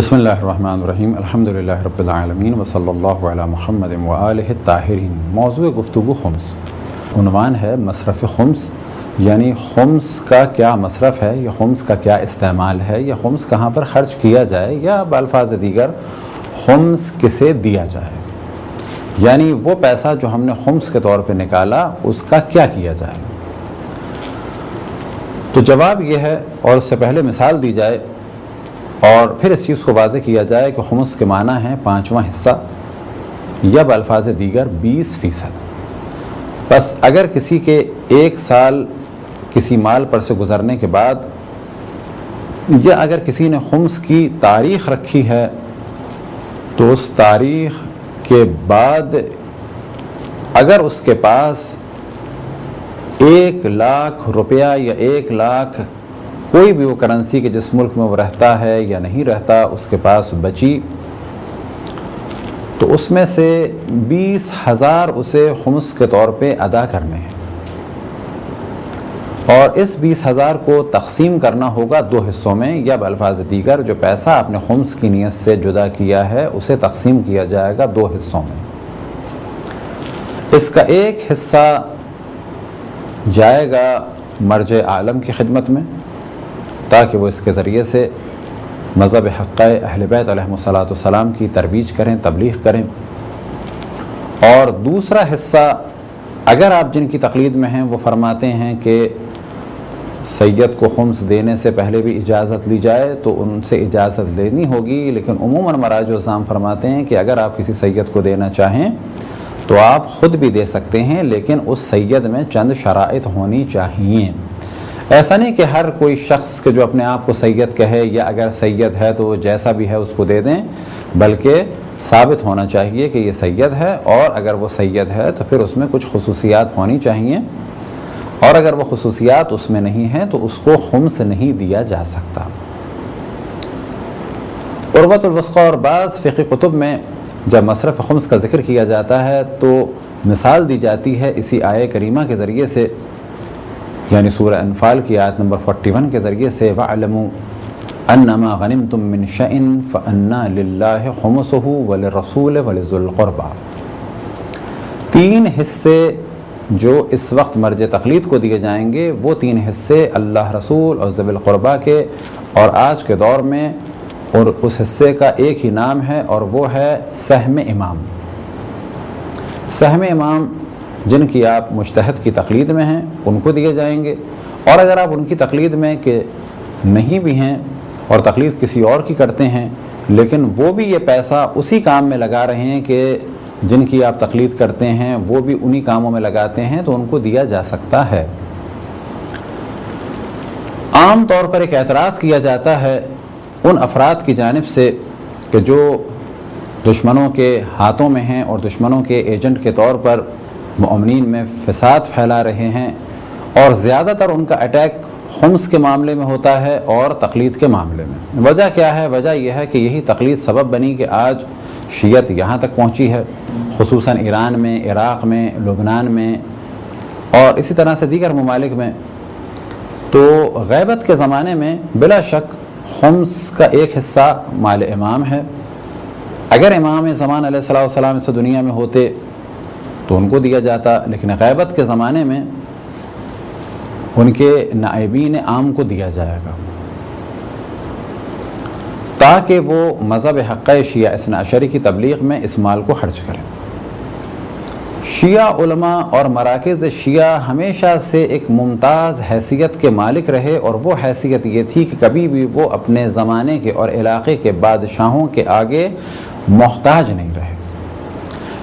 بسم اللہ الرحمن الرحیم الحمدللہ رب العالمین وصلی اللہ علی محمد وآلہ الطاہرین۔ موضوع گفتگو خمس، عنوان ہے مصرف خمس، یعنی خمس کا کیا مصرف ہے، یا خمس کا کیا استعمال ہے، یا خمس کہاں پر خرچ کیا جائے، یا بالفاظ دیگر خمس کسے دیا جائے، یعنی وہ پیسہ جو ہم نے خمس کے طور پہ نکالا اس کا کیا کیا جائے۔ تو جواب یہ ہے، اور اس سے پہلے مثال دی جائے اور پھر اس چیز کو واضح کیا جائے کہ خمس کے معنی ہے 5واں حصہ، یا بالفاظ دیگر 20%۔ بس اگر کسی کے 1 سال کسی مال پر سے گزرنے کے بعد، یا اگر کسی نے خمس کی تاریخ رکھی ہے، تو اس تاریخ کے بعد اگر اس کے پاس 1 لاکھ روپیہ یا 1 لاکھ کوئی بھی وہ کرنسی کہ جس ملک میں وہ رہتا ہے یا نہیں رہتا اس کے پاس بچی، تو اس میں سے 20,000 اسے خمس کے طور پہ ادا کرنے ہیں، اور اس 20,000 کو تقسیم کرنا ہوگا 2 حصوں میں، یا بالفاظ دیگر جو پیسہ آپ نے خمس کی نیت سے جدا کیا ہے اسے تقسیم کیا جائے گا 2 حصوں میں۔ اس کا ایک حصہ جائے گا مرجع عالم کی خدمت میں، تاکہ وہ اس کے ذریعے سے مذہب حق اہل بیت علیہم السلام کی ترویج کریں، تبلیغ کریں۔ اور دوسرا حصہ اگر آپ جن کی تقلید میں ہیں وہ فرماتے ہیں کہ سید کو خمس دینے سے پہلے بھی اجازت لی جائے تو ان سے اجازت لینی ہوگی، لیکن عموماً مراجع الزام فرماتے ہیں کہ اگر آپ کسی سید کو دینا چاہیں تو آپ خود بھی دے سکتے ہیں، لیکن اس سید میں چند شرائط ہونی چاہیے۔ ایسا نہیں کہ ہر کوئی شخص کہ جو اپنے آپ کو سید کہے، یا اگر سید ہے تو جیسا بھی ہے اس کو دے دیں، بلکہ ثابت ہونا چاہیے کہ یہ سید ہے، اور اگر وہ سید ہے تو پھر اس میں کچھ خصوصیات ہونی چاہیے، اور اگر وہ خصوصیات اس میں نہیں ہیں تو اس کو خمس نہیں دیا جا سکتا۔ عروۃ الوثقی اور بعض فقہی کتب میں جب مصرف خمس کا ذکر کیا جاتا ہے تو مثال دی جاتی ہے اسی آیہ کریمہ کے ذریعے سے، یعنی سورہ انفال کی آیت نمبر 41 کے ذریعے سے، وَاعْلَمُوا أَنَّمَا غَنِمْتُم مِّن شَيْءٍ فَأَنَّ لِلَّهِ خُمُسُهُ وَلِلرَّسُولِ وَلِذِي الْقُرْبَىٰ۔ 3 حصے جو اس وقت مرجع تقلید کو دیے جائیں گے، وہ 3 حصے اللہ، رسول اور ذوی القربیٰ کے، اور آج کے دور میں اور اس حصے کا ایک ہی نام ہے، اور وہ ہے سہم امام۔ سہم امام جن کی آپ مجتہد کی تقلید میں ہیں ان کو دیے جائیں گے، اور اگر آپ ان کی تقلید میں کہ نہیں بھی ہیں اور تقلید کسی اور کی کرتے ہیں، لیکن وہ بھی یہ پیسہ اسی کام میں لگا رہے ہیں کہ جن کی آپ تقلید کرتے ہیں وہ بھی انہی کاموں میں لگاتے ہیں، تو ان کو دیا جا سکتا ہے۔ عام طور پر ایک اعتراض کیا جاتا ہے ان افراد کی جانب سے کہ جو دشمنوں کے ہاتھوں میں ہیں اور دشمنوں کے ایجنٹ کے طور پر مومنین میں فساد پھیلا رہے ہیں، اور زیادہ تر ان کا اٹیک خمس کے معاملے میں ہوتا ہے اور تقلید کے معاملے میں۔ وجہ کیا ہے؟ وجہ یہ ہے کہ یہی تقلید سبب بنی کہ آج شیعت یہاں تک پہنچی ہے، خصوصاً ایران میں، عراق میں، لبنان میں، اور اسی طرح سے دیگر ممالک میں۔ تو غیبت کے زمانے میں بلا شک خمس کا ایک حصہ مال امام ہے۔ اگر امام زمان علیہ السلام سے دنیا میں ہوتے تو ان کو دیا جاتا، لیکن غیبت کے زمانے میں ان کے نائبین عام کو دیا جائے گا، تاکہ وہ مذہب حق شیعہ اثنا عشری کی تبلیغ میں اس مال کو خرچ کریں۔ شیعہ علماء اور مراکز شیعہ ہمیشہ سے ایک ممتاز حیثیت کے مالک رہے، اور وہ حیثیت یہ تھی کہ کبھی بھی وہ اپنے زمانے کے اور علاقے کے بادشاہوں کے آگے محتاج نہیں رہے۔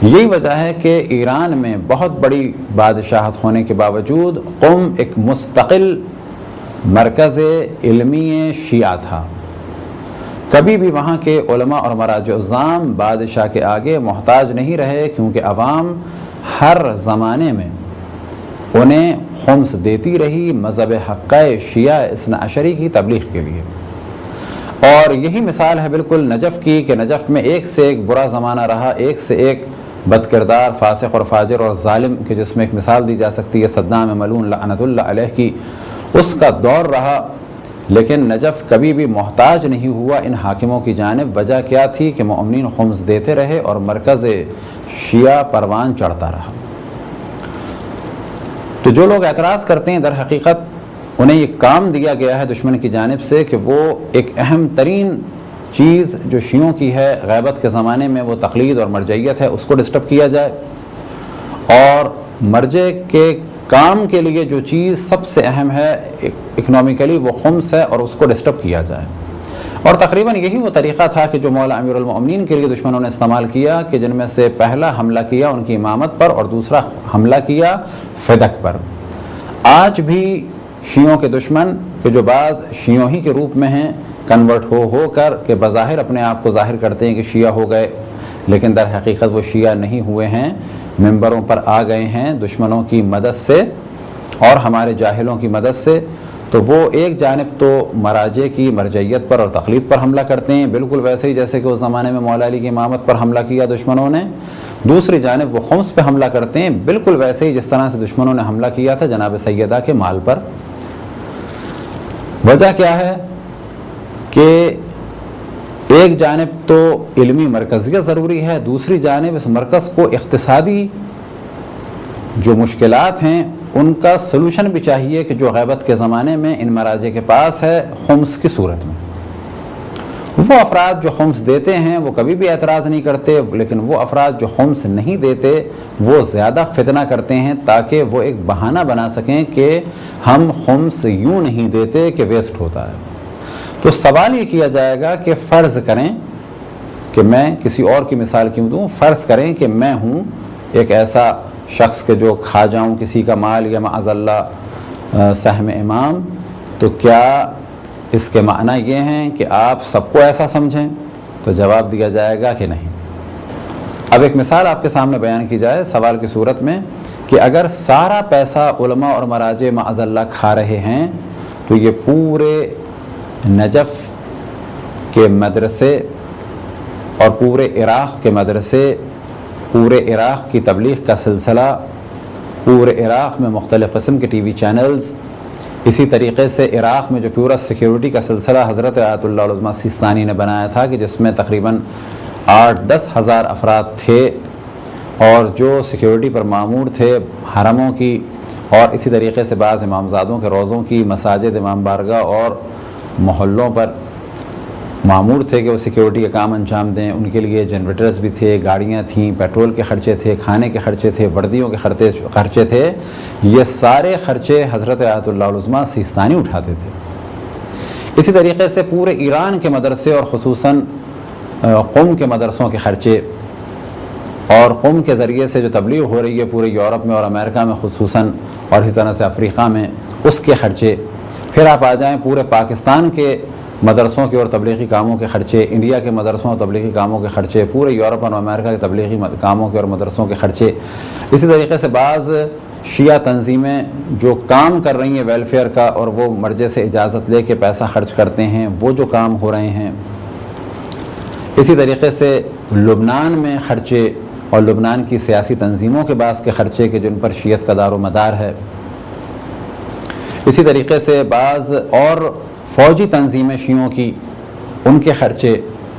یہی وجہ ہے کہ ایران میں بہت بڑی بادشاہت ہونے کے باوجود قم ایک مستقل مرکز علمی شیعہ تھا۔ کبھی بھی وہاں کے علماء اور مراجع الزام بادشاہ کے آگے محتاج نہیں رہے، کیونکہ عوام ہر زمانے میں انہیں خمس دیتی رہی مذہب حق شیعہ اثنا عشری کی تبلیغ کے لیے۔ اور یہی مثال ہے بالکل نجف کی، کہ نجف میں ایک سے ایک برا زمانہ رہا، ایک سے ایک بد کردار، فاسق اور فاجر اور ظالم، کہ جس میں ایک مثال دی جا سکتی ہے صدام ملعون لعنت اللہ علیہ کی، اس کا دور رہا۔ لیکن نجف کبھی بھی محتاج نہیں ہوا ان حاکموں کی جانب۔ وجہ کیا تھی کہ مومنین خمس دیتے رہے اور مرکز شیعہ پروان چڑھتا رہا۔ تو جو لوگ اعتراض کرتے ہیں در حقیقت انہیں یہ کام دیا گیا ہے دشمن کی جانب سے کہ وہ ایک اہم ترین چیز جو شیعوں کی ہے غیبت کے زمانے میں وہ تقلید اور مرجعیت ہے، اس کو ڈسٹرب کیا جائے، اور مرجع کے کام کے لیے جو چیز سب سے اہم ہے اکنومیکلی وہ خمس ہے، اور اس کو ڈسٹرب کیا جائے۔ اور تقریباً یہی وہ طریقہ تھا کہ جو مولا امیر المؤمنین کے لیے دشمنوں نے استعمال کیا، کہ جن میں سے پہلا حملہ کیا ان کی امامت پر اور دوسرا حملہ کیا فدق پر۔ آج بھی شیعوں کے دشمن کہ جو بعض شیعوں ہی کے روپ میں ہیں، کنورٹ ہو کر کہ بظاہر اپنے آپ کو ظاہر کرتے ہیں کہ شیعہ ہو گئے، لیکن در حقیقت وہ شیعہ نہیں ہوئے ہیں، ممبروں پر آ گئے ہیں دشمنوں کی مدد سے اور ہمارے جاہلوں کی مدد سے۔ تو وہ ایک جانب تو مراجع کی مرجعیت پر اور تقلید پر حملہ کرتے ہیں، بالکل ویسے ہی جیسے کہ اس زمانے میں مولا علی کی امامت پر حملہ کیا دشمنوں نے۔ دوسری جانب وہ خمس پہ حملہ کرتے ہیں، بالکل ویسے ہی جس طرح سے دشمنوں نے حملہ کیا تھا جناب سیدہ کے مال پر۔ وجہ کیا ہے کہ ایک جانب تو علمی مرکزیت ضروری ہے، دوسری جانب اس مرکز کو اقتصادی جو مشکلات ہیں ان کا سلوشن بھی چاہیے کہ جو غیبت کے زمانے میں ان مراجع کے پاس ہے خمس کی صورت میں۔ وہ افراد جو خمس دیتے ہیں وہ کبھی بھی اعتراض نہیں کرتے، لیکن وہ افراد جو خمس نہیں دیتے وہ زیادہ فتنہ کرتے ہیں تاکہ وہ ایک بہانہ بنا سکیں کہ ہم خمس یوں نہیں دیتے کہ ویسٹ ہوتا ہے۔ تو سوال یہ کیا جائے گا کہ فرض کریں کہ میں کسی اور کی مثال کیوں دوں، فرض کریں کہ میں ہوں ایک ایسا شخص کے جو کھا جاؤں کسی کا مال یا معاذ اللہ سہم امام، تو کیا اس کے معنی یہ ہیں کہ آپ سب کو ایسا سمجھیں؟ تو جواب دیا جائے گا کہ نہیں۔ اب ایک مثال آپ کے سامنے بیان کی جائے سوال کی صورت میں کہ اگر سارا پیسہ علماء اور مراجع معاذ اللہ کھا رہے ہیں تو یہ پورے نجف کے مدرسے اور پورے عراق کے مدرسے، پورے عراق کی تبلیغ کا سلسلہ، پورے عراق میں مختلف قسم کے ٹی وی چینلز، اسی طریقے سے عراق میں جو پورا سیکیورٹی کا سلسلہ حضرت آیت اللہ العظمہ سیستانی نے بنایا تھا کہ جس میں تقریباً 8-10 ہزار افراد تھے اور جو سیکیورٹی پر مامور تھے حرموں کی اور اسی طریقے سے بعض امامزادوں کے روضوں کی، مساجد، امام بارگاہ اور محلوں پر مامور تھے کہ وہ سیکیورٹی کا کام انجام دیں۔ ان کے لیے جنریٹرز بھی تھے، گاڑیاں تھیں، پیٹرول کے خرچے تھے، کھانے کے خرچے تھے، وردیوں کے خرچے تھے۔ یہ سارے خرچے حضرت آیت اللہ العظمہ سیستانی اٹھاتے تھے۔ اسی طریقے سے پورے ایران کے مدرسے اور خصوصاً قم کے مدرسوں کے خرچے، اور قم کے ذریعے سے جو تبلیغ ہو رہی ہے پورے یورپ میں اور امریکہ میں خصوصاً، اور اسی طرح سے افریقہ میں، اس کے خرچے۔ پھر آپ آ جائیں پورے پاکستان کے مدرسوں کے اور تبلیغی کاموں کے خرچے، انڈیا کے مدرسوں اور تبلیغی کاموں کے خرچے، پورے یورپ اور امریکہ کے تبلیغی کاموں کے اور مدرسوں کے خرچے۔ اسی طریقے سے بعض شیعہ تنظیمیں جو کام کر رہی ہیں ویلفیئر کا اور وہ مرجع سے اجازت لے کے پیسہ خرچ کرتے ہیں، وہ جو کام ہو رہے ہیں۔ اسی طریقے سے لبنان میں خرچے اور لبنان کی سیاسی تنظیموں کے بعض کے خرچے کہ جن پر شیعت کا دار و مدار ہے۔ اسی طریقے سے بعض اور فوجی تنظیمیں شیعوں کی، ان کے خرچے۔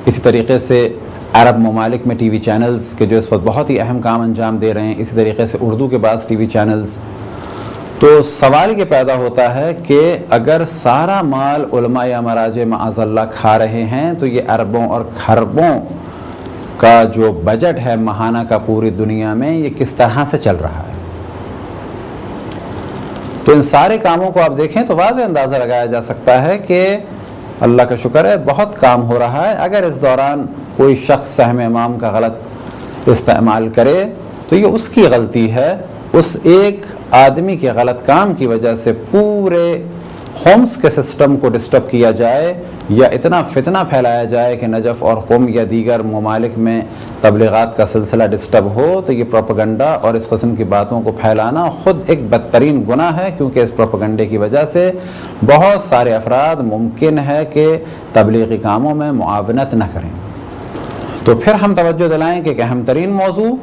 اسی طریقے سے عرب ممالک میں ٹی وی چینلز کہ جو اس وقت بہت ہی اہم کام انجام دے رہے ہیں، اسی طریقے سے اردو کے بعض ٹی وی چینلز۔ تو سوال یہ پیدا ہوتا ہے کہ اگر سارا مال علماء یا مراجع معاذ اللہ کھا رہے ہیں تو یہ اربوں اور خربوں کا جو بجٹ ہے ماہانہ کا پوری دنیا میں، یہ کس طرح سے چل رہا ہے؟ تو ان سارے کاموں کو آپ دیکھیں تو واضح اندازہ لگایا جا سکتا ہے کہ اللہ کا شکر ہے بہت کام ہو رہا ہے۔ اگر اس دوران کوئی شخص سہم امام کا غلط استعمال کرے تو یہ اس کی غلطی ہے، اس ایک آدمی کے غلط کام کی وجہ سے پورے خمس کے سسٹم کو ڈسٹرب کیا جائے یا اتنا فتنہ پھیلایا جائے کہ نجف اور قم یا دیگر ممالک میں تبلیغات کا سلسلہ ڈسٹرب ہو، تو یہ پروپیگنڈا اور اس قسم کی باتوں کو پھیلانا خود ایک بدترین گناہ ہے، کیونکہ اس پروپیگنڈے کی وجہ سے بہت سارے افراد ممکن ہے کہ تبلیغی کاموں میں معاونت نہ کریں۔ تو پھر ہم توجہ دلائیں کہ ایک اہم ترین موضوع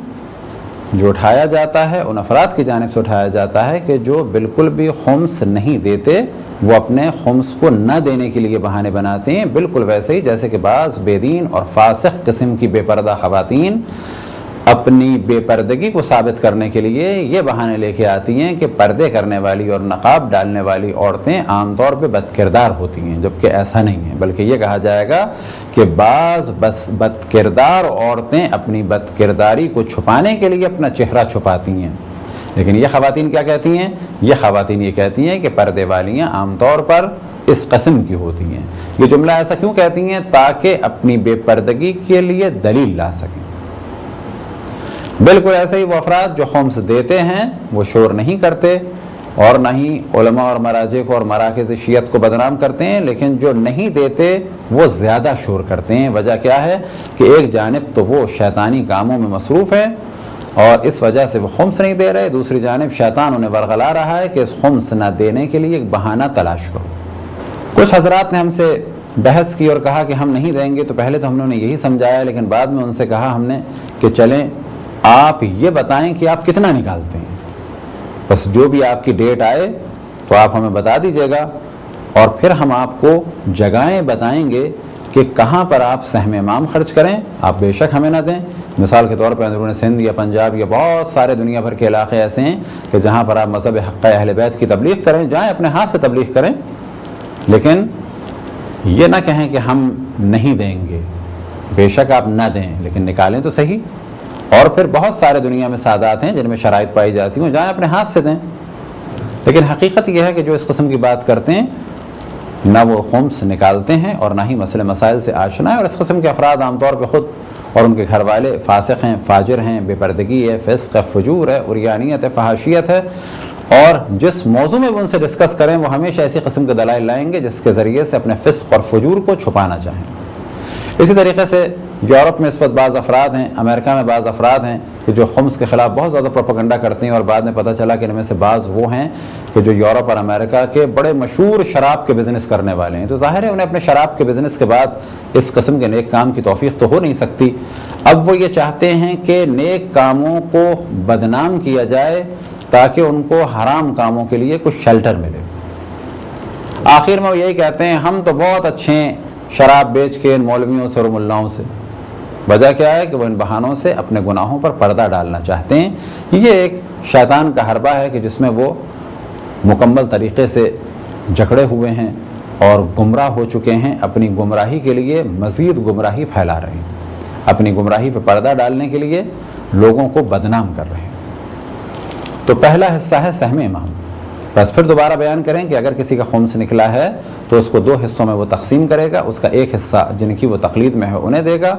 جو اٹھایا جاتا ہے ان افراد کی جانب سے اٹھایا جاتا ہے کہ جو بالکل بھی خمس نہیں دیتے، وہ اپنے خمس کو نہ دینے کے لیے بہانے بناتے ہیں، بالکل ویسے ہی جیسے کہ بعض بے دین اور فاسق قسم کی بے پردہ خواتین اپنی بے پردگی کو ثابت کرنے کے لیے یہ بہانے لے کے آتی ہیں کہ پردے کرنے والی اور نقاب ڈالنے والی عورتیں عام طور پہ بد کردار ہوتی ہیں، جبکہ ایسا نہیں ہے، بلکہ یہ کہا جائے گا کہ بعض بد کردار عورتیں اپنی بد کرداری کو چھپانے کے لیے اپنا چہرہ چھپاتی ہیں۔ لیکن یہ خواتین کیا کہتی ہیں؟ یہ خواتین یہ کہتی ہیں کہ پردے والیاں عام طور پر اس قسم کی ہوتی ہیں۔ یہ جملہ ایسا کیوں کہتی ہیں؟ تاکہ اپنی بے پردگی کے لیے دلیل لا سکیں۔ بالکل ایسے ہی وہ افراد جو خمس دیتے ہیں وہ شور نہیں کرتے اور نہ ہی علماء اور مراجع کو اور مراکز شیعت کو بدنام کرتے ہیں، لیکن جو نہیں دیتے وہ زیادہ شور کرتے ہیں۔ وجہ کیا ہے کہ ایک جانب تو وہ شیطانی کاموں میں مصروف ہے اور اس وجہ سے وہ خمس نہیں دے رہے، دوسری جانب شیطان انہیں ورغلا رہا ہے کہ اس خمس نہ دینے کے لیے ایک بہانہ تلاش کرو۔ کچھ حضرات نے ہم سے بحث کی اور کہا کہ ہم نہیں دیں گے، تو پہلے تو ہم نے انہیں یہی سمجھایا، لیکن بعد میں ان سے کہا ہم نے کہ چلیں آپ یہ بتائیں کہ آپ کتنا نکالتے ہیں، بس جو بھی آپ کی ڈیٹ آئے تو آپ ہمیں بتا دیجیے گا اور پھر ہم آپ کو جگہیں بتائیں گے کہ کہاں پر آپ سہم امام خرچ کریں۔ آپ بے شک ہمیں نہ دیں، مثال کے طور پر اندرون سندھ یا پنجاب یا بہت سارے دنیا بھر کے علاقے ایسے ہیں کہ جہاں پر آپ مذہب حق اہل بیت کی تبلیغ کریں، جائیں اپنے ہاتھ سے تبلیغ کریں، لیکن یہ نہ کہیں کہ ہم نہیں دیں گے۔ بے شک آپ نہ دیں لیکن نکالیں تو صحیح۔ اور پھر بہت سارے دنیا میں سادات ہیں جن میں شرائط پائی جاتی ہوں، جائیں اپنے ہاتھ سے دیں۔ لیکن حقیقت یہ ہے کہ جو اس قسم کی بات کرتے ہیں نہ وہ خمس نکالتے ہیں اور نہ ہی مسئلے مسائل سے آشنا ہے، اور اس قسم کے افراد عام طور پہ خود اور ان کے گھر والے فاسق ہیں، فاجر ہیں، بے پردگی ہے، فسق ہے، فجور ہے، عریانیت ہے، فحاشیت ہے، اور جس موضوع میں وہ ان سے ڈسکس کریں وہ ہمیشہ ایسی قسم کے دلائل لائیں گے جس کے ذریعے سے اپنے فسق اور فجور کو چھپانا چاہیں۔ اسی طریقے سے یورپ میں اس وقت بعض افراد ہیں، امریکہ میں بعض افراد ہیں کہ جو خمس کے خلاف بہت زیادہ پروپیگنڈا کرتے ہیں، اور بعد میں پتہ چلا کہ ان میں سے بعض وہ ہیں کہ جو یورپ اور امریکہ کے بڑے مشہور شراب کے بزنس کرنے والے ہیں، تو ظاہر ہے انہیں اپنے شراب کے بزنس کے بعد اس قسم کے نیک کام کی توفیق تو ہو نہیں سکتی۔ اب وہ یہ چاہتے ہیں کہ نیک کاموں کو بدنام کیا جائے تاکہ ان کو حرام کاموں کے لیے کچھ شیلٹر ملے۔ آخر میں وہ یہی کہتے ہیں ہم تو بہت اچھے ہیں شراب بیچ کے ان مولویوں سے اور ملاؤں سے۔ وجہ کیا ہے کہ وہ ان بہانوں سے اپنے گناہوں پر پردہ ڈالنا چاہتے ہیں۔ یہ ایک شیطان کا حربہ ہے کہ جس میں وہ مکمل طریقے سے جکڑے ہوئے ہیں اور گمراہ ہو چکے ہیں، اپنی گمراہی کے لیے مزید گمراہی پھیلا رہے ہیں، اپنی گمراہی پہ پردہ ڈالنے کے لیے لوگوں کو بدنام کر رہے ہیں۔ تو پہلا حصہ ہے سہم امام۔ بس پھر دوبارہ بیان کریں کہ اگر کسی کا خمس نکلا ہے تو اس کو دو حصوں میں وہ تقسیم کرے گا، اس کا ایک حصہ جن کی وہ تقلید میں ہے انہیں دے گا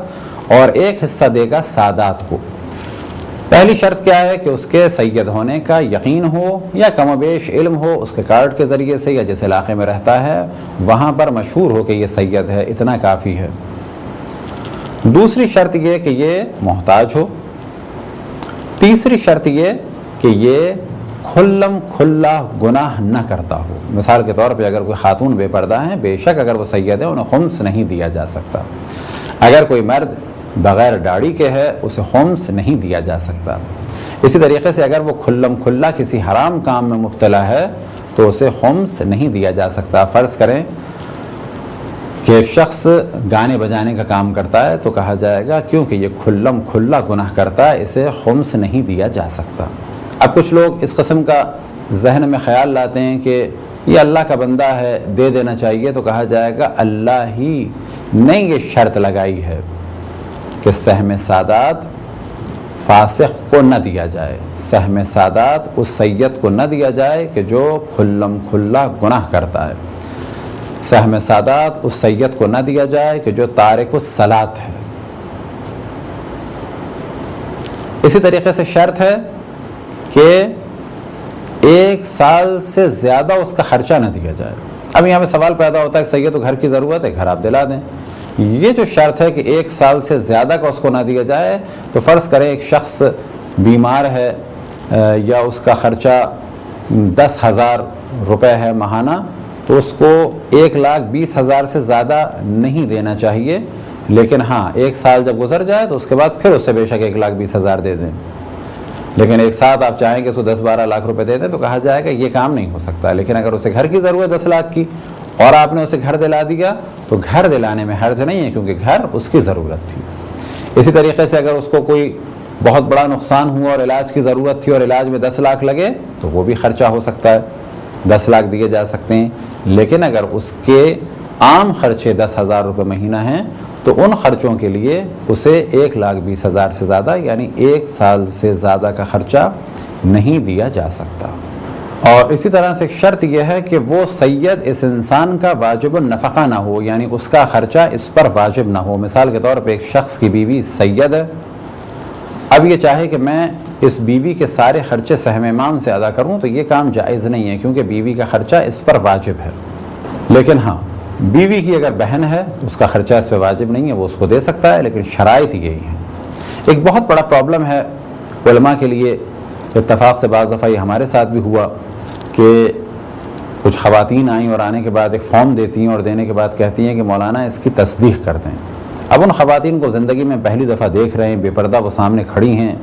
اور ایک حصہ دے گا سادات کو۔ پہلی شرط کیا ہے کہ اس کے سید ہونے کا یقین ہو یا کم و بیش علم ہو، اس کے کارڈ کے ذریعے سے یا جس علاقے میں رہتا ہے وہاں پر مشہور ہو کہ یہ سید ہے، اتنا کافی ہے۔ دوسری شرط یہ کہ یہ محتاج ہو۔ تیسری شرط یہ کہ یہ کھلم کھلا گناہ نہ کرتا ہو۔ مثال کے طور پہ اگر کوئی خاتون بے پردہ ہیں، بے شک اگر وہ سید ہے انہیں خمس نہیں دیا جا سکتا۔ اگر کوئی مرد بغیر داڑھی کے ہے اسے خمس نہیں دیا جا سکتا۔ اسی طریقے سے اگر وہ کھلم کھلا کسی حرام کام میں مبتلا ہے تو اسے خمس نہیں دیا جا سکتا۔ فرض کریں کہ ایک شخص گانے بجانے کا کام کرتا ہے تو کہا جائے گا کیونکہ یہ کھلم کھلا گناہ کرتا ہے اسے خمس نہیں دیا جا سکتا۔ اب کچھ لوگ اس قسم کا ذہن میں خیال لاتے ہیں کہ یہ اللہ کا بندہ ہے دے دینا چاہیے، تو کہا جائے گا اللہ ہی نے یہ شرط لگائی ہے کہ سہم سادات فاسق کو نہ دیا جائے، سہم سادات اس سید کو نہ دیا جائے کہ جو کھلم کھلا گناہ کرتا ہے، سہم سادات اس سید کو نہ دیا جائے کہ جو تارک الصلاۃ ہے۔ اسی طریقے سے شرط ہے کہ 1 سال سے زیادہ اس کا خرچہ نہ دیا جائے۔ اب یہاں پہ سوال پیدا ہوتا ہے کہ سید تو گھر کی ضرورت ہے، گھر آپ دلا دیں۔ یہ جو شرط ہے کہ 1 سال سے زیادہ کا اس کو نہ دیا جائے، تو فرض کریں ایک شخص بیمار ہے یا اس کا خرچہ 10,000 روپے ہے ماہانہ، تو اس کو 1,20,000 سے زیادہ نہیں دینا چاہیے، لیکن ہاں 1 سال جب گزر جائے تو اس کے بعد پھر اسے بے شک 1,20,000 دے دیں۔ لیکن ایک ساتھ آپ چاہیں کہ اس کو 10-12 لاکھ روپے دے دیں تو کہا جائے گا یہ کام نہیں ہو سکتا. لیکن اگر اسے گھر کی ضرورت 10 لاکھ کی اور آپ نے اسے گھر دلا دیا تو گھر دلانے میں حرج نہیں ہے، کیونکہ گھر اس کی ضرورت تھی. اسی طریقے سے اگر اس کو کوئی بہت بڑا نقصان ہوا اور علاج کی ضرورت تھی اور علاج میں 10 لاکھ لگے تو وہ بھی خرچہ ہو سکتا ہے، 10 لاکھ دیے جا سکتے ہیں. لیکن اگر اس کے عام خرچے 10,000 روپے مہینہ ہیں تو ان خرچوں کے لیے اسے 1,20,000 سے زیادہ یعنی 1 سال سے زیادہ کا خرچہ نہیں دیا جا سکتا. اور اسی طرح سے ایک شرط یہ ہے کہ وہ سید اس انسان کا واجب النفقہ نہ ہو، یعنی اس کا خرچہ اس پر واجب نہ ہو. مثال کے طور پہ ایک شخص کی بیوی سید ہے، اب یہ چاہے کہ میں اس بیوی کے سارے خرچے سہم امام سے ادا کروں تو یہ کام جائز نہیں ہے، کیونکہ بیوی کا خرچہ اس پر واجب ہے. لیکن ہاں، بیوی کی اگر بہن ہے اس کا خرچہ اس پہ واجب نہیں ہے، وہ اس کو دے سکتا ہے، لیکن شرائط یہی ہے. ایک بہت بڑا پرابلم ہے علماء کے لیے، اتفاق سے بعض دفعہ یہ ہمارے ساتھ بھی ہوا کہ کچھ خواتین آئیں اور آنے کے بعد ایک فارم دیتی ہیں اور دینے کے بعد کہتی ہیں کہ مولانا اس کی تصدیق کر دیں. اب ان خواتین کو زندگی میں پہلی دفعہ دیکھ رہے ہیں، بے پردہ وہ سامنے کھڑی ہیں،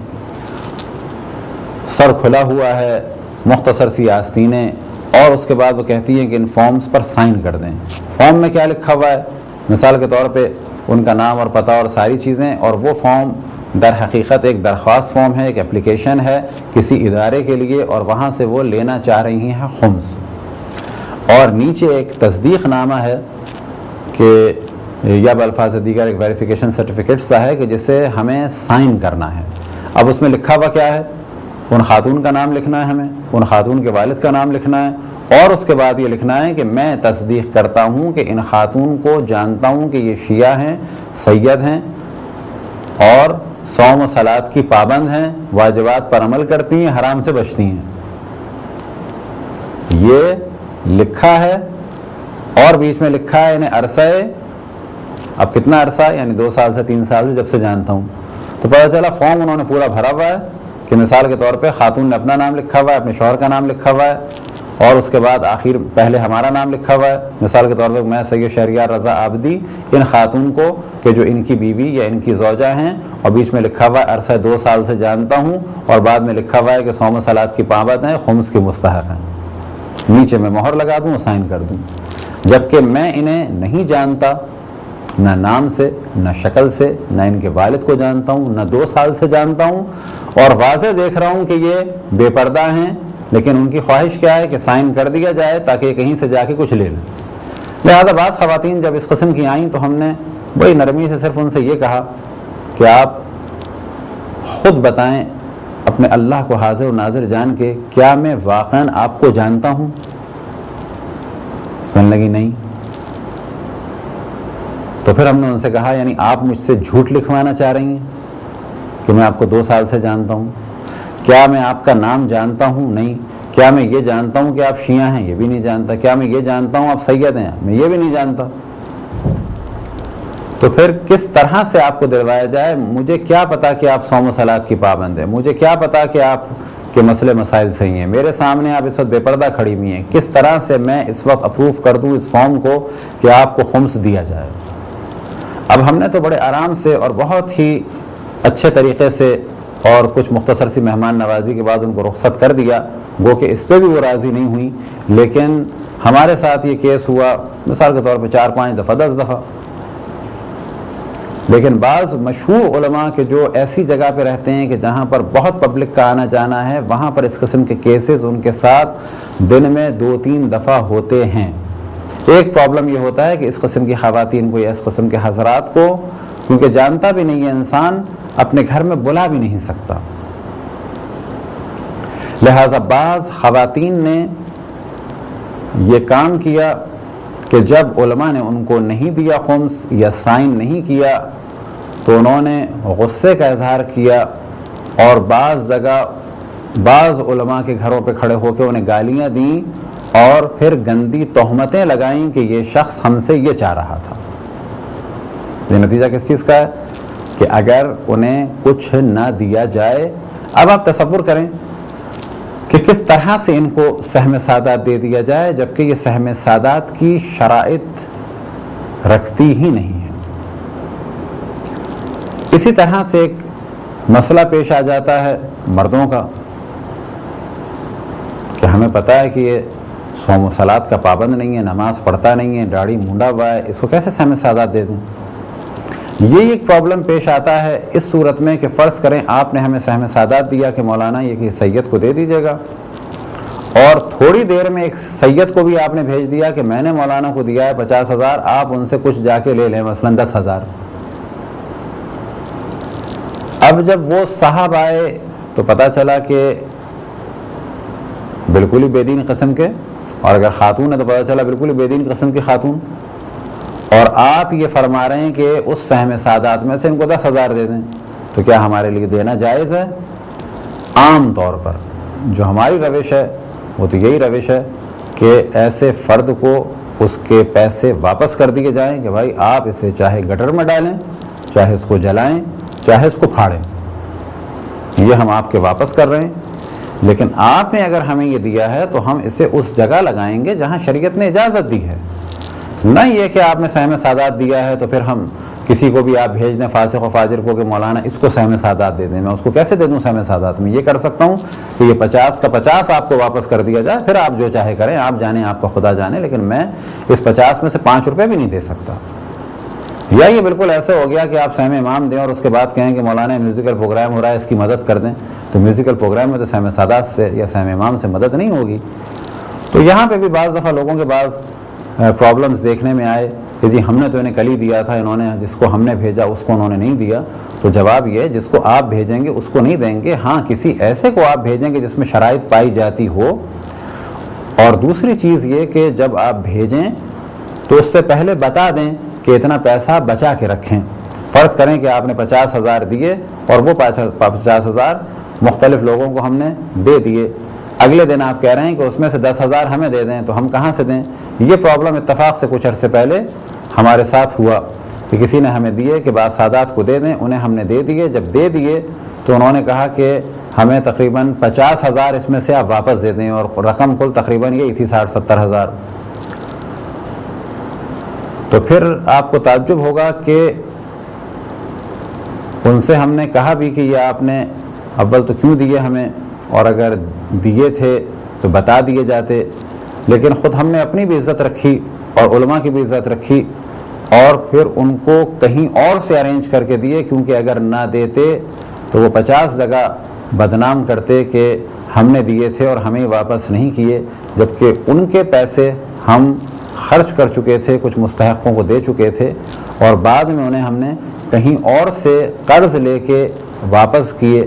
سر کھلا ہوا ہے، مختصر سی آستینیں، اور اس کے بعد وہ کہتی ہیں کہ ان فارمز پر سائن کر دیں. فارم میں کیا لکھا ہوا ہے؟ مثال کے طور پہ ان کا نام اور پتہ اور ساری چیزیں، اور وہ فارم در حقیقت ایک درخواست فارم ہے، ایک اپلیکیشن ہے کسی ادارے کے لیے، اور وہاں سے وہ لینا چاہ رہی ہیں خمس. اور نیچے ایک تصدیق نامہ ہے کہ یا بالفاظ دیگر ایک ویریفیکیشن سرٹیفکیٹ سا ہے کہ جسے ہمیں سائن کرنا ہے. اب اس میں لکھا ہوا کیا ہے؟ ان خاتون کا نام لکھنا ہے، ہمیں ان خاتون کے والد کا نام لکھنا ہے، اور اس کے بعد یہ لکھنا ہے کہ میں تصدیق کرتا ہوں کہ ان خاتون کو جانتا ہوں کہ یہ شیعہ ہیں، سید ہیں، اور صوم و صلات کی پابند ہیں، واجبات پر عمل کرتی ہیں، حرام سے بچتی ہیں. یہ لکھا ہے، اور بیچ میں لکھا ہے انہیں عرصہ، اب کتنا عرصہ؟ یعنی 2 سال سے 3 سال سے جب سے جانتا ہوں. تو پتہ چلا فارم انہوں نے پورا بھرا ہوا ہے کہ مثال کے طور پہ خاتون نے اپنا نام لکھا ہوا ہے، اپنے شوہر کا نام لکھا ہوا ہے، اور اس کے بعد آخر پہلے ہمارا نام لکھا ہوا ہے. مثال کے طور پہ میں سید شہریار رضا عابدی ان خاتون کو کہ جو ان کی بیوی یا ان کی زوجہ ہیں، اور بیچ میں لکھا ہوا ہے عرصہ 2 سال سے جانتا ہوں، اور بعد میں لکھا ہوا ہے کہ صوم و صلات کی پابند ہیں، خمس کی مستحق ہیں. نیچے میں مہر لگا دوں اور سائن کر دوں، جبکہ میں انہیں نہیں جانتا، نہ نام سے، نہ شکل سے، نہ ان کے والد کو جانتا ہوں، نہ 2 سال سے جانتا ہوں، اور واضح دیکھ رہا ہوں کہ یہ بے پردہ ہیں، لیکن ان کی خواہش کیا ہے کہ سائن کر دیا جائے تاکہ یہ کہیں سے جا کے کچھ لے لیں. لہذا بعض خواتین جب اس قسم کی آئیں تو ہم نے بڑی نرمی سے صرف ان سے یہ کہا کہ آپ خود بتائیں اپنے اللہ کو حاضر و ناظر جان کے، کیا میں واقعاً آپ کو جانتا ہوں؟ کہنے لگی نہیں. تو پھر ہم نے ان سے کہا یعنی آپ مجھ سے جھوٹ لکھوانا چاہ رہی ہیں کہ میں آپ کو 2 سال سے جانتا ہوں؟ کیا میں آپ کا نام جانتا ہوں؟ نہیں. کیا میں یہ جانتا ہوں کہ آپ شیعہ ہیں؟ یہ بھی نہیں جانتا. کیا میں یہ جانتا ہوں آپ سید ہیں؟ میں یہ بھی نہیں جانتا. تو پھر کس طرح سے آپ کو دلوایا جائے؟ مجھے کیا پتا کہ آپ صوم و صلات کی پابند ہیں، مجھے کیا پتا کہ آپ کے مسئلے مسائل صحیح ہیں، میرے سامنے آپ اس وقت بے پردہ کھڑی ہوئی ہیں، کس طرح سے میں اس وقت اپروو کر دوں اس فارم کو کہ آپ کو خمس دیا جائے؟ اب ہم نے تو بڑے آرام سے اور بہت ہی اچھے طریقے سے اور کچھ مختصر سی مہمان نوازی کے بعد ان کو رخصت کر دیا، گو کہ اس پہ بھی وہ راضی نہیں ہوئی. لیکن ہمارے ساتھ یہ کیس ہوا مثال کے طور پہ 4-5 دفعہ 10 دفعہ. لیکن بعض مشہور علماء کے جو ایسی جگہ پہ رہتے ہیں کہ جہاں پر بہت پبلک کا آنا جانا ہے، وہاں پر اس قسم کے کیسز ان کے ساتھ دن میں 2-3 دفعہ ہوتے ہیں. ایک پرابلم یہ ہوتا ہے کہ اس قسم کی خواتین کو یا اس قسم کے حضرات کو کیونکہ جانتا بھی نہیں ہے انسان، اپنے گھر میں بلا بھی نہیں سکتا. لہذا بعض خواتین نے یہ کام کیا کہ جب علماء نے ان کو نہیں دیا خمس یا سائن نہیں کیا تو انہوں نے غصے کا اظہار کیا، اور بعض جگہ بعض علماء کے گھروں پہ کھڑے ہو کے انہیں گالیاں دیں اور پھر گندی تہمتیں لگائیں کہ یہ شخص ہم سے یہ چاہ رہا تھا. یہ نتیجہ کس چیز کا ہے کہ اگر انہیں کچھ نہ دیا جائے، اب آپ تصور کریں کہ کس طرح سے ان کو سہم سادات دے دیا جائے جبکہ یہ سہم سادات کی شرائط رکھتی ہی نہیں ہے. اسی طرح سے ایک مسئلہ پیش آ جاتا ہے مردوں کا کہ ہمیں پتہ ہے کہ یہ صوم و صلات کا پابند نہیں ہے، نماز پڑھتا نہیں ہے، داڑھی مونڈا ہوا ہے، اس کو کیسے سہم سعادت دے دیں؟ یہ ایک پرابلم پیش آتا ہے اس صورت میں کہ فرض کریں آپ نے ہمیں سہم سعادت دیا کہ مولانا یہ کہ سید کو دے دیجیے گا، اور تھوڑی دیر میں ایک سید کو بھی آپ نے بھیج دیا کہ میں نے مولانا کو دیا ہے 50,000، آپ ان سے کچھ جا کے لے لیں، مثلا 10,000۔ اب جب وہ صاحب آئے تو پتہ چلا کہ بالکل ہی بے دین قسم کے، اور اگر خاتون ہے تو پتہ چلا بالکل ہی بے دین قسم کی خاتون، اور آپ یہ فرما رہے ہیں کہ اس سہم سعادت میں سے ان کو 10,000 دے دیں، تو کیا ہمارے لیے دینا جائز ہے؟ عام طور پر جو ہماری روش ہے وہ تو یہی روش ہے کہ ایسے فرد کو اس کے پیسے واپس کر دیے جائیں کہ بھائی آپ اسے چاہے گٹر میں ڈالیں، چاہے اس کو جلائیں، چاہے اس کو پھاڑیں، یہ ہم آپ کے واپس کر رہے ہیں، لیکن آپ نے اگر ہمیں یہ دیا ہے تو ہم اسے اس جگہ لگائیں گے جہاں شریعت نے اجازت دی ہے، نہ یہ کہ آپ نے سہم سعادت دیا ہے تو پھر ہم کسی کو بھی آپ بھیج دیں فاسق و فاجر کو کہ مولانا اس کو سہم سعادت دے دیں، میں اس کو کیسے دے دوں سہم سعادت؟ میں یہ کر سکتا ہوں کہ یہ 50 کا 50 آپ کو واپس کر دیا جائے، پھر آپ جو چاہے کریں، آپ جانیں، آپ کا خدا جانے، لیکن میں اس 50 میں سے 5 روپے بھی نہیں دے سکتا۔ یا یہ بالکل ایسے ہو گیا کہ آپ سہم امام دیں اور اس کے بعد کہیں کہ مولانا میوزیکل پروگرام ہو رہا ہے اس کی مدد کر دیں، تو میوزیکل پروگرام میں تو سہم سعادت سے یا سہم امام سے مدد نہیں ہوگی۔ تو یہاں پہ بھی بعض دفعہ لوگوں کے بعض پرابلمز دیکھنے میں آئے کہ جی ہم نے تو انہیں کل ہی دیا تھا، انہوں نے جس کو ہم نے بھیجا اس کو انہوں نے نہیں دیا، تو جواب یہ جس کو آپ بھیجیں گے اس کو نہیں دیں گے، ہاں کسی ایسے کو آپ بھیجیں گے جس میں شرائط پائی جاتی ہو، اور دوسری چیز یہ کہ جب آپ بھیجیں تو اس سے پہلے بتا دیں کہ اتنا پیسہ بچا کے رکھیں۔ فرض کریں کہ آپ نے 50,000 دیے اور وہ 50,000 مختلف لوگوں کو ہم نے دے دیے، اگلے دن آپ کہہ رہے ہیں کہ اس میں سے 10,000 ہمیں دے دیں، تو ہم کہاں سے دیں؟ یہ پرابلم اتفاق سے کچھ عرصے پہلے ہمارے ساتھ ہوا کہ کسی نے ہمیں دیے کہ بعض سادات کو دے دیں، انہیں ہم نے دے دیے، جب دے دیے تو انہوں نے کہا کہ ہمیں تقریباً 50,000 اس میں سے آپ واپس دے دیں، اور رقم کل تقریباً یہی تھی 60-70,000۔ تو پھر آپ کو تعجب ہوگا کہ ان سے ہم نے کہا بھی کہ یہ آپ نے اول تو کیوں دیے ہمیں، اور اگر دیے تھے تو بتا دیے جاتے، لیکن خود ہم نے اپنی بھی عزت رکھی اور علماء کی بھی عزت رکھی، اور پھر ان کو کہیں اور سے ارینج کر کے دیے، کیونکہ اگر نہ دیتے تو وہ 50 جگہ بدنام کرتے کہ ہم نے دیے تھے اور ہمیں واپس نہیں کیے، جبکہ ان کے پیسے ہم خرچ کر چکے تھے، کچھ مستحقوں کو دے چکے تھے، اور بعد میں انہیں ہم نے کہیں اور سے قرض لے کے واپس کیے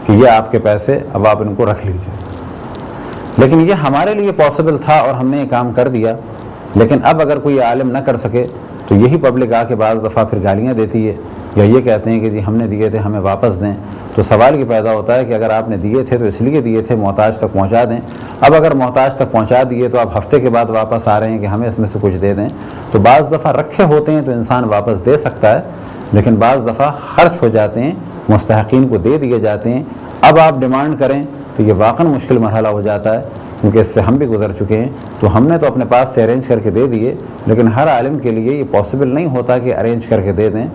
کہ یہ آپ کے پیسے، اب آپ ان کو رکھ لیجئے۔ لیکن یہ ہمارے لیے پاسبل تھا اور ہم نے یہ کام کر دیا، لیکن اب اگر کوئی عالم نہ کر سکے تو یہی پبلک آ کے بعض دفعہ پھر گالیاں دیتی ہے، یا یہ کہتے ہیں کہ جی ہم نے دیے تھے ہمیں واپس دیں۔ تو سوال یہ پیدا ہوتا ہے کہ اگر آپ نے دیے تھے تو اس لیے دیے تھے محتاج تک پہنچا دیں، اب اگر محتاج تک پہنچا دیے تو آپ ہفتے کے بعد واپس آ رہے ہیں کہ ہمیں اس میں سے کچھ دے دیں، تو بعض دفعہ رکھے ہوتے ہیں تو انسان واپس دے سکتا ہے، لیکن بعض دفعہ خرچ ہو جاتے ہیں، مستحقین کو دے دیے جاتے ہیں، اب آپ ڈیمانڈ کریں تو یہ واقعاً مشکل مرحلہ ہو جاتا ہے، کیونکہ اس سے ہم بھی گزر چکے ہیں۔ تو ہم نے تو اپنے پاس سے ارینج کر کے دے دیے، لیکن ہر عالم کے لیے یہ پاسبل نہیں ہوتا کہ ارینج کر کے دے دیں۔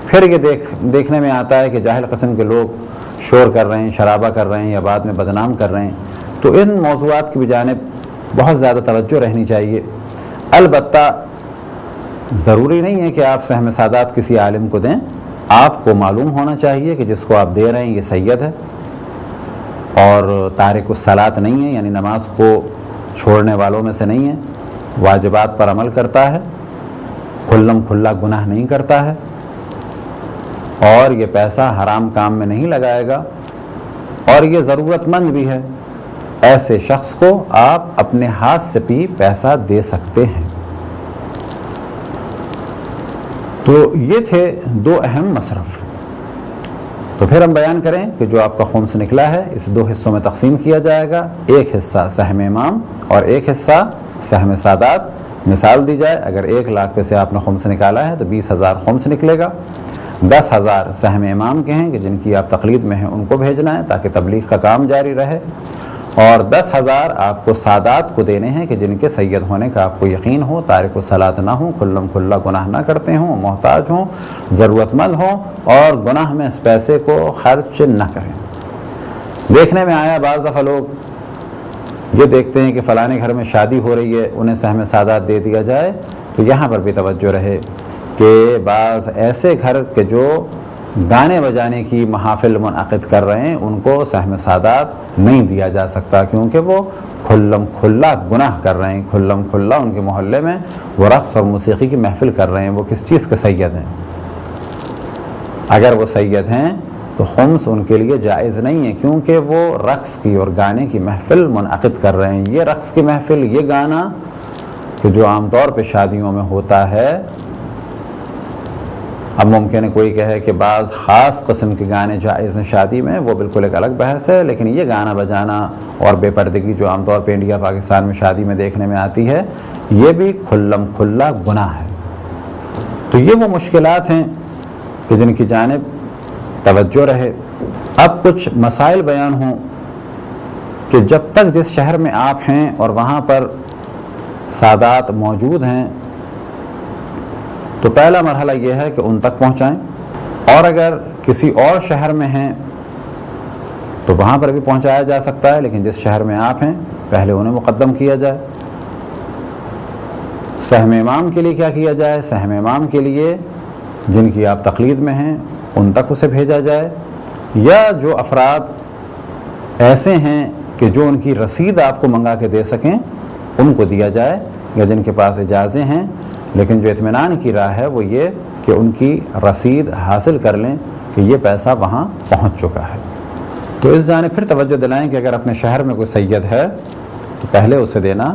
پھر یہ دیکھنے میں آتا ہے کہ جاہل قسم کے لوگ شور کر رہے ہیں، شرابہ کر رہے ہیں، یا بعد میں بدنام کر رہے ہیں، تو ان موضوعات کی بجانب بہت زیادہ توجہ رہنی چاہیے۔ البتہ ضروری نہیں ہے کہ آپ سہم سعادت کسی عالم کو دیں، آپ کو معلوم ہونا چاہیے کہ جس کو آپ دے رہے ہیں یہ سید ہے اور تارک الصلاۃ نہیں ہے، یعنی نماز کو چھوڑنے والوں میں سے نہیں ہے، واجبات پر عمل کرتا ہے، کھلم کھلا گناہ نہیں کرتا ہے، اور یہ پیسہ حرام کام میں نہیں لگائے گا، اور یہ ضرورت مند بھی ہے۔ ایسے شخص کو آپ اپنے ہاتھ سے بھی پیسہ دے سکتے ہیں۔ تو یہ تھے دو اہم مصرف۔ تو پھر ہم بیان کریں کہ جو آپ کا خمس نکلا ہے اسے دو حصوں میں تقسیم کیا جائے گا، ایک حصہ سہم امام اور ایک حصہ سہم سادات۔ مثال دی جائے، اگر 1 لاکھ پہ سے آپ نے خمس نکالا ہے تو 20,000 خمس نکلے گا، 10,000 سہم امام کے ہیں کہ جن کی آپ تقلید میں ہیں ان کو بھیجنا ہے تاکہ تبلیغ کا کام جاری رہے، اور 10,000 آپ کو سادات کو دینے ہیں کہ جن کے سید ہونے کا آپ کو یقین ہو، تارک الصلاۃ نہ ہوں، کھلم کھلا گناہ نہ کرتے ہوں، محتاج ہوں، ضرورت مند ہوں، اور گناہ میں اس پیسے کو خرچ نہ کریں۔ دیکھنے میں آیا بعض دفعہ لوگ یہ دیکھتے ہیں کہ فلانے گھر میں شادی ہو رہی ہے، انہیں سہم سادات دے دیا جائے، تو یہاں پر بھی توجہ رہے کہ بعض ایسے گھر کے جو گانے بجانے کی محافل منعقد کر رہے ہیں ان کو سہم سادات نہیں دیا جا سکتا، کیونکہ وہ کھلم کھلا گناہ کر رہے ہیں، کھلم کھلا ان کے محلے میں وہ رقص اور موسیقی کی محفل کر رہے ہیں۔ وہ کس چیز کے سید ہیں؟ اگر وہ سید ہیں تو خمس ان کے لیے جائز نہیں ہے، کیونکہ وہ رقص کی اور گانے کی محفل منعقد کر رہے ہیں۔ یہ رقص کی محفل، یہ گانا کہ جو عام طور پہ شادیوں میں ہوتا ہے، اب ممکن ہے کوئی کہے کہ بعض خاص قسم کے گانے جائز ہیں شادی میں، وہ بالکل ایک الگ بحث ہے، لیکن یہ گانا بجانا اور بے پردگی جو عام طور پہ انڈیا پاکستان میں شادی میں دیکھنے میں آتی ہے، یہ بھی کھلم کھلا گناہ ہے۔ تو یہ وہ مشکلات ہیں کہ جن کی جانب توجہ رہے۔ اب کچھ مسائل بیان ہوں کہ جب تک جس شہر میں آپ ہیں اور وہاں پر سادات موجود ہیں تو پہلا مرحلہ یہ ہے کہ ان تک پہنچائیں، اور اگر کسی اور شہر میں ہیں تو وہاں پر بھی پہنچایا جا سکتا ہے، لیکن جس شہر میں آپ ہیں پہلے انہیں مقدم کیا جائے۔ سہم امام کے لیے کیا کیا جائے؟ سہم امام کے لیے جن کی آپ تقلید میں ہیں ان تک اسے بھیجا جائے، یا جو افراد ایسے ہیں کہ جو ان کی رسید آپ کو منگا کے دے سکیں ان کو دیا جائے، یا جن کے پاس اجازے ہیں لیکن جو اطمینان کی راہ ہے وہ یہ کہ ان کی رسید حاصل کر لیں کہ یہ پیسہ وہاں پہنچ چکا ہے۔ تو اس جانب پھر توجہ دلائیں کہ اگر اپنے شہر میں کوئی سید ہے تو پہلے اسے دینا